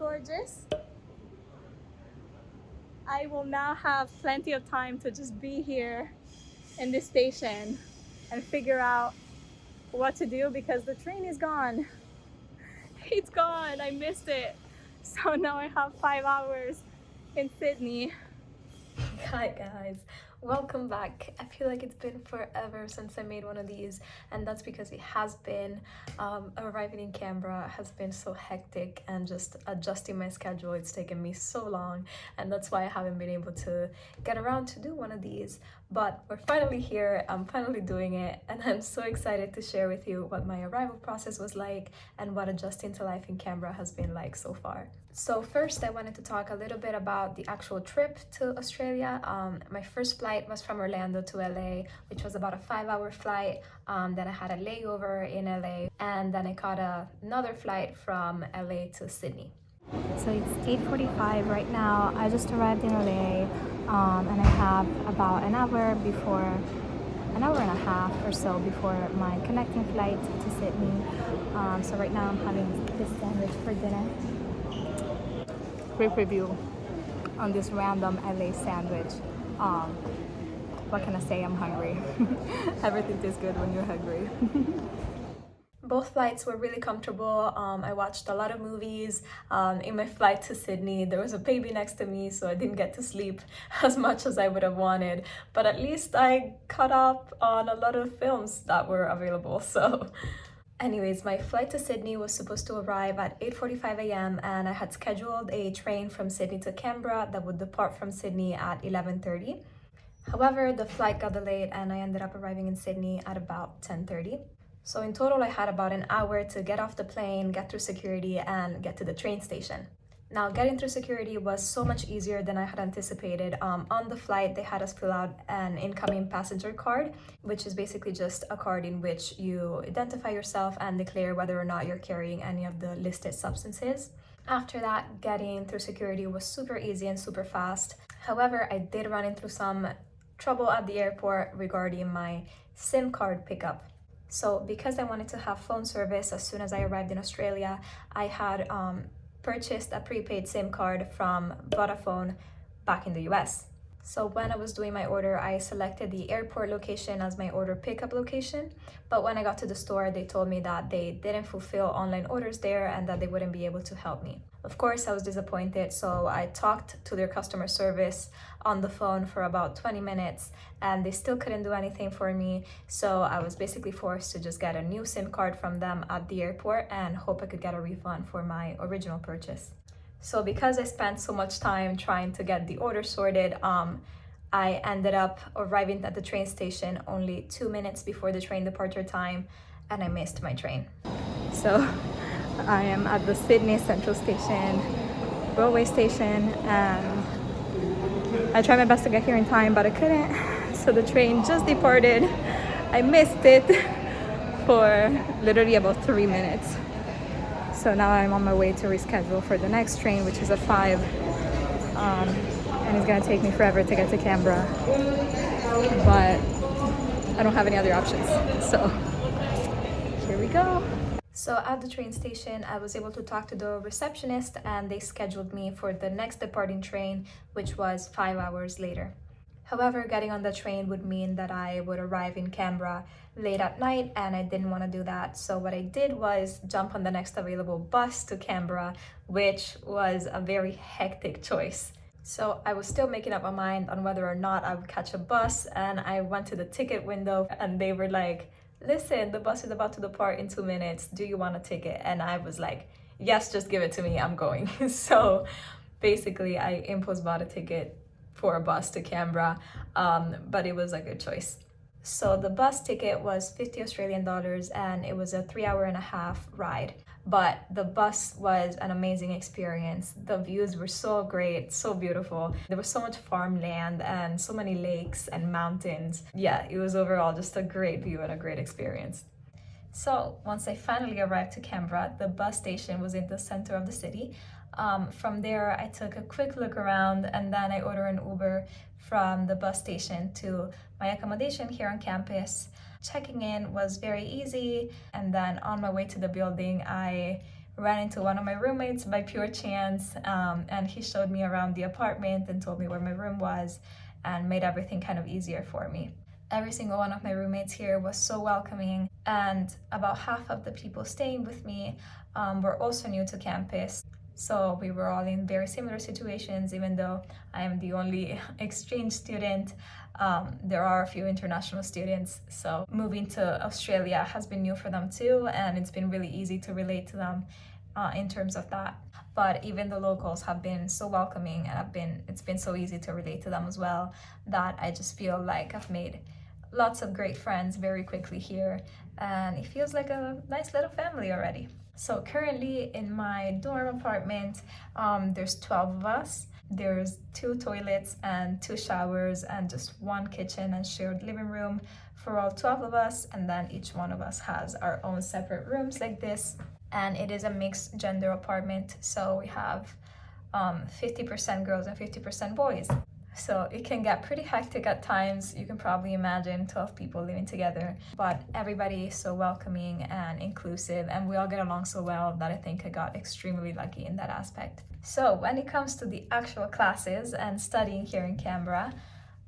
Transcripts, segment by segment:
gorgeous. I will now have plenty of time to just be here in this station and figure out what to do because the train is gone. It's gone. I missed it. So now I have 5 hours in Sydney. Hi guys, welcome back. I feel like it's been forever since I made one of these, and that's because it has been arriving in Canberra has been so hectic, and just adjusting my schedule, it's taken me so long, and that's why I haven't been able to get around to do one of these. But we're finally here, I'm finally doing it, and I'm so excited to share with you what my arrival process was like and what adjusting to life in Canberra has been like so far. So first I wanted to talk a little bit about the actual trip to Australia. My first flight was from Orlando to LA, which was about a 5-hour flight. Then I had a layover in LA, and then I caught another flight from LA to Sydney. So it's 8:45 right now. I just arrived in LA, and I have about an hour and a half or so before my connecting flight to Sydney. So right now I'm having this sandwich for dinner. Quick review on this random LA sandwich. What can I say? I'm hungry. Everything tastes good when you're hungry. Both flights were really comfortable. I watched a lot of movies. In my flight to Sydney, there was a baby next to me, so I didn't get to sleep as much as I would have wanted. But at least I caught up on a lot of films that were available. So anyways, my flight to Sydney was supposed to arrive at 8:45 a.m. and I had scheduled a train from Sydney to Canberra that would depart from Sydney at 11:30. However, the flight got delayed and I ended up arriving in Sydney at about 10:30. So in total, I had about an hour to get off the plane, get through security, and get to the train station. Now, getting through security was so much easier than I had anticipated. On the flight, they had us fill out an incoming passenger card, which is basically just a card in which you identify yourself and declare whether or not you're carrying any of the listed substances. After that, getting through security was super easy and super fast. However, I did run into some trouble at the airport regarding my SIM card pickup. So because I wanted to have phone service as soon as I arrived in Australia, I had purchased a prepaid SIM card from Vodafone back in the US. So when I was doing my order, I selected the airport location as my order pickup location. But when I got to the store, they told me that they didn't fulfill online orders there and that they wouldn't be able to help me. Of course, I was disappointed, so I talked to their customer service on the phone for about 20 minutes and they still couldn't do anything for me. So I was basically forced to just get a new SIM card from them at the airport and hope I could get a refund for my original purchase. So because I spent so much time trying to get the order sorted, I ended up arriving at the train station only 2 minutes before the train departure time, and I missed my train. So I am at the Sydney Central Station, railway station, and I tried my best to get here in time, but I couldn't. So the train just departed. I missed it for literally about 3 minutes. So now I'm on my way to reschedule for the next train, which is at 5. And it's gonna take me forever to get to Canberra. But I don't have any other options. So here we go. So at the train station, I was able to talk to the receptionist and they scheduled me for the next departing train, which was 5 hours later. However, getting on the train would mean that I would arrive in Canberra late at night and I didn't want to do that. So what I did was jump on the next available bus to Canberra, which was a very hectic choice. So I was still making up my mind on whether or not I would catch a bus, and I went to the ticket window and they were like, listen, the bus is about to depart in 2 minutes. Do you want a ticket? And I was like, yes, just give it to me. I'm going. So basically I impulse bought a ticket for a bus to Canberra, but it was a good choice. So the bus ticket was 50 Australian dollars and it was a 3.5-hour ride. But the bus was an amazing experience. The views were so great, so beautiful. There was so much farmland and so many lakes and mountains. Yeah, it was overall just a great view and a great experience. So once I finally arrived to Canberra, the bus station was in the center of the city. From there, I took a quick look around and then I ordered an Uber from the bus station to my accommodation here on campus. Checking in was very easy, and then on my way to the building, I ran into one of my roommates by pure chance, and he showed me around the apartment and told me where my room was and made everything kind of easier for me. Every single one of my roommates here was so welcoming, and about half of the people staying with me were also new to campus. So we were all in very similar situations. Even though I am the only exchange student, there are a few international students. So moving to Australia has been new for them too, and it's been really easy to relate to them in terms of that. But even the locals have been so welcoming, and it's been so easy to relate to them as well, that I just feel like I've made lots of great friends very quickly here, and it feels like a nice little family already. So currently in my dorm apartment, there's 12 of us. There's 2 toilets and 2 showers and just 1 kitchen and shared living room for all 12 of us, and then each one of us has our own separate rooms like this. And it is a mixed gender apartment, so we have 50% girls and 50% boys. So it can get pretty hectic at times. You can probably imagine 12 people living together, but everybody is so welcoming and inclusive, and we all get along so well that I think I got extremely lucky in that aspect. So when it comes to the actual classes and studying here in Canberra,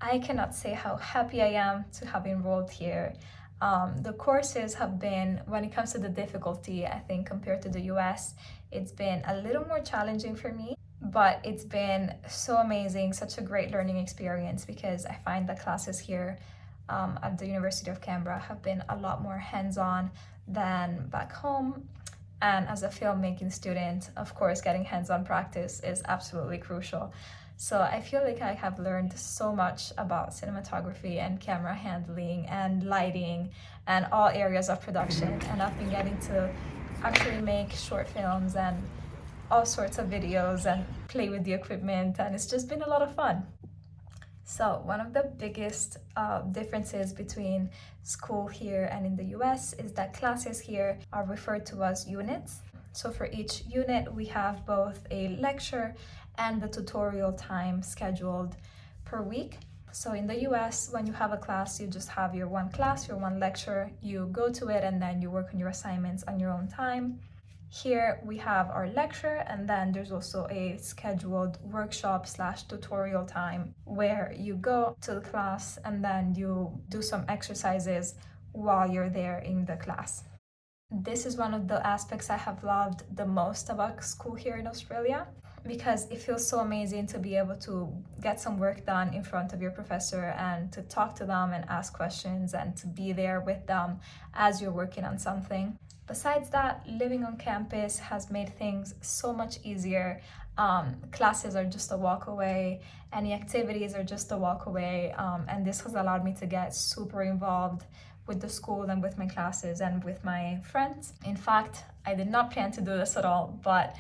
I cannot say how happy I am to have enrolled here. The courses have been, when it comes to the difficulty, I think compared to the US, it's been a little more challenging for me. But it's been so amazing, such a great learning experience, because I find the classes here at the University of Canberra have been a lot more hands-on than back home. And as a filmmaking student, of course, getting hands-on practice is absolutely crucial. So I feel like I have learned so much about cinematography and camera handling and lighting and all areas of production. And I've been getting to actually make short films and all sorts of videos and play with the equipment, and it's just been a lot of fun. So one of the biggest differences between school here and in the US is that classes here are referred to as units. So for each unit we have both a lecture and the tutorial time scheduled per week. So in the US, when you have a class, you just have your one class, your one lecture, you go to it and then you work on your assignments on your own time. Here we have our lecture, and then there's also a scheduled workshop / tutorial time where you go to the class and then you do some exercises while you're there in the class. This is one of the aspects I have loved the most about school here in Australia, because it feels so amazing to be able to get some work done in front of your professor and to talk to them and ask questions and to be there with them as you're working on something. Besides that, living on campus has made things so much easier. Classes are just a walk away, any activities are just a walk away, and this has allowed me to get super involved with the school and with my classes and with my friends. In fact, I did not plan to do this at all, but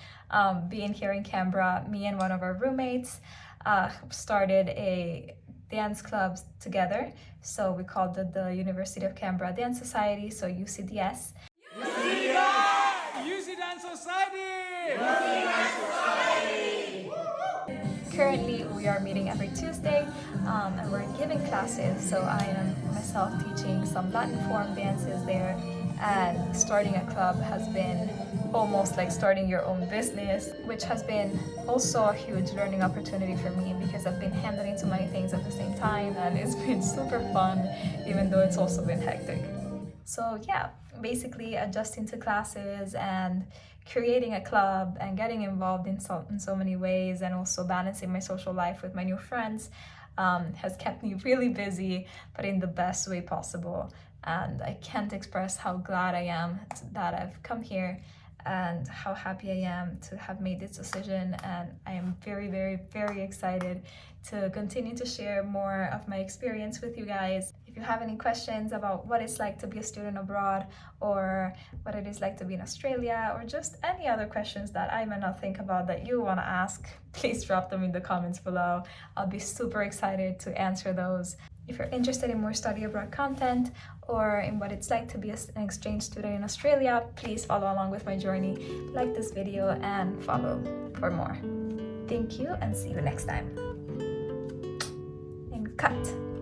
being here in Canberra, me and one of our roommates started a dance club together. So we called it the University of Canberra Dance Society, so UCDS. UC Dance Society! Currently, we are meeting every Tuesday, and we're giving classes. So I am myself teaching some Latin form dances there, and starting a club has been almost like starting your own business, which has been also a huge learning opportunity for me, because I've been handling too many things at the same time, and it's been super fun, even though it's also been hectic. So yeah, basically adjusting to classes and creating a club and getting involved in so many ways, and also balancing my social life with my new friends has kept me really busy, but in the best way possible. And I can't express how glad I am that I've come here and how happy I am to have made this decision. And I am very, very, very excited to continue to share more of my experience with you guys. If you have any questions about what it's like to be a student abroad, or what it is like to be in Australia, or just any other questions that I might not think about that you want to ask, please drop them in the comments below. I'll be super excited to answer those. If you're interested in more study abroad content or in what it's like to be an exchange student in Australia, please follow along with my journey, like this video, and follow for more. Thank you, and see you next time. And cut.